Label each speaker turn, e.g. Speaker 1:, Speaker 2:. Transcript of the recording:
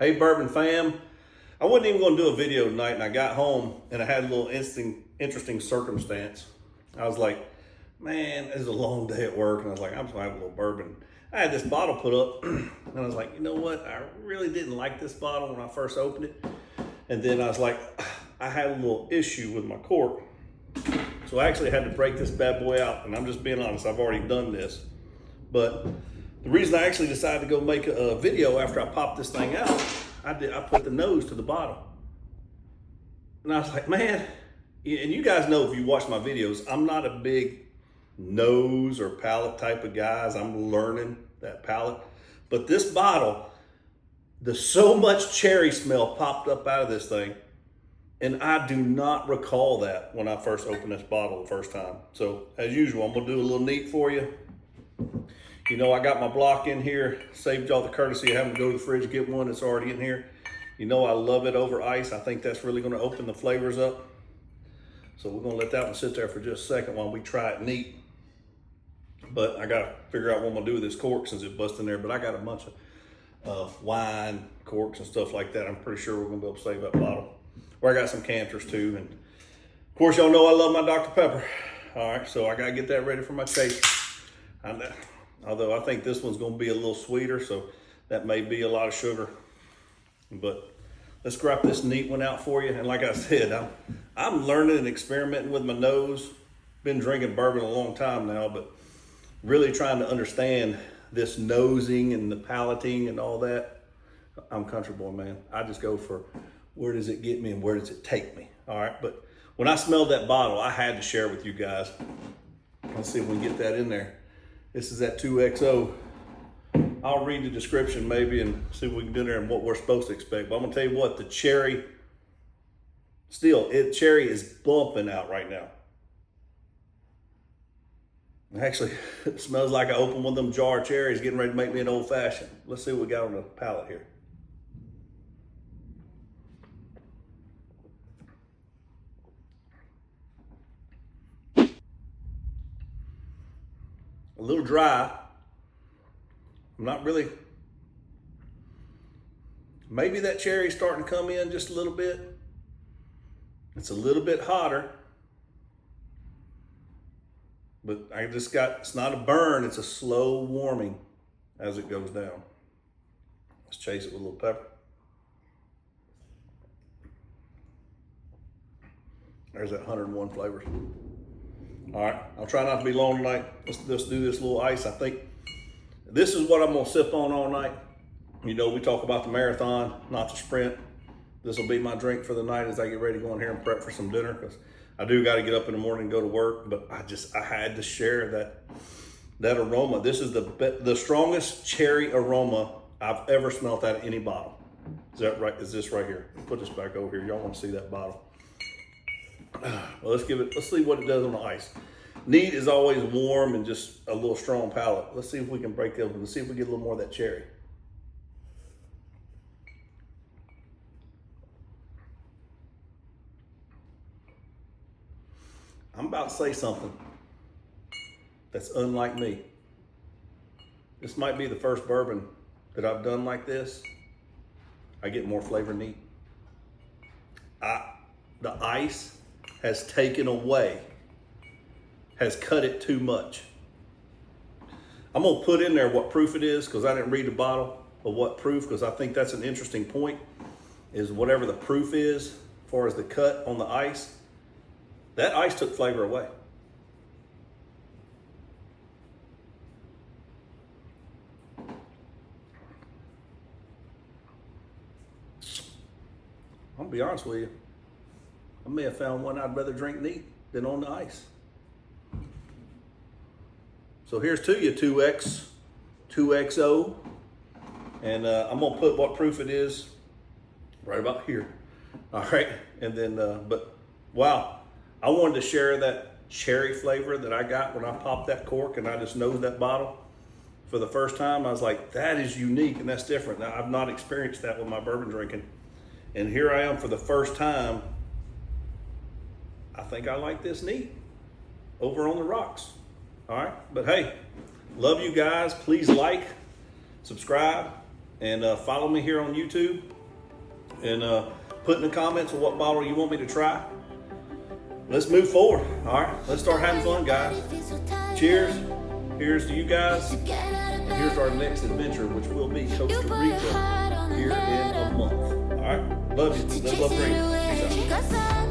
Speaker 1: Hey Bourbon fam, I wasn't even going to do a video tonight, and I got home and I had a little interesting circumstance. I was like, man, it was a long day at work, and I was like, I'm just going to have a little bourbon. I had this bottle put up and I was like, you know what? I really didn't like this bottle when I first opened it. And then I was like, I had a little issue with my cork. So I actually had to break this bad boy out, and I'm just being honest, I've already done this. But the reason I actually decided to go make a video after I popped this thing out, I put the nose to the bottom. And I was like, man, and you guys know if you watch my videos, I'm not a big nose or palate type of guys. I'm learning that palate. But this bottle, there's so much cherry smell popped up out of this thing. And I do not recall that when I first opened this bottle the first time. So as usual, I'm gonna do a little neat for you. You know, I got my block in here, saved y'all the courtesy of having to go to the fridge, get one that's already in here. You know, I love it over ice. I think that's really gonna open the flavors up. So we're gonna let that one sit there for just a second while we try it neat. But I gotta figure out what I'm gonna do with this cork since it busted in there. But I got a bunch of wine corks and stuff like that. I'm pretty sure we're gonna be able to save that bottle. Where I got some canters too. And of course, y'all know I love my Dr. Pepper. All right, so I gotta get that ready for my chaser. Although I think this one's gonna be a little sweeter, so that may be a lot of sugar. But let's grab this neat one out for you. And like I said, I'm learning and experimenting with my nose. Been drinking bourbon a long time now, but really trying to understand this nosing and the palating and all that. I'm country boy, man. I just go for where does it get me and where does it take me? All right, but when I smelled that bottle, I had to share with you guys. Let's see if we can get that in there. This is that 2XO. I'll read the description maybe and see if we can do there and what we're supposed to expect. But I'm gonna tell you what, the cherry, cherry is bumping out right now. Actually, it smells like I opened one of them jar cherries getting ready to make me an old fashioned. Let's see what we got on the palate here. A little dry. I'm not really, maybe that cherry's starting to come in just a little bit. It's a little bit hotter, but it's not a burn, it's a slow warming as it goes down. Let's chase it with a little pepper. There's that 101 flavors. All right, I'll try not to be long tonight. Let's do this little ice. I think this is what I'm gonna sip on all night. You know, we talk about the marathon, not the sprint. This will be my drink for the night as I get ready to go in here and prep for some dinner, because I do got to get up in the morning and go to work. But I had to share that aroma. This is the strongest cherry aroma I've ever smelled out of any bottle. Is that right? Is this right here? Put this back over here. Y'all want to see that bottle? Well, let's see what it does on the ice. Neat is always warm and just a little strong palate. Let's see if we can break it open. Let's see if we get a little more of that cherry. I'm about to say something that's unlike me. This might be the first bourbon that I've done like this. I get more flavor neat. The ice has taken away, has cut it too much. I'm gonna put in there what proof it is, because I didn't read the bottle of what proof, because I think that's an interesting point, is whatever the proof is, as far as the cut on the ice, that ice took flavor away. I'm gonna be honest with you. I may have found one I'd rather drink neat than on the ice. So here's to you, 2XO. And I'm gonna put what proof it is right about here. All right, and then, but wow, I wanted to share that cherry flavor that I got when I popped that cork and I just nosed that bottle for the first time. I was like, that is unique and that's different. Now, I've not experienced that with my bourbon drinking. And here I am for the first time. I think I like this neat over on the rocks. All right, but hey, love you guys. Please like, subscribe, and follow me here on YouTube, and put in the comments what bottle you want me to try. Let's move forward. All right, let's start having fun, guys. Cheers. Here's to you guys. And here's our next adventure, which will be Costa Rica here in a month. All right, love you. Live, love, dream. Peace out.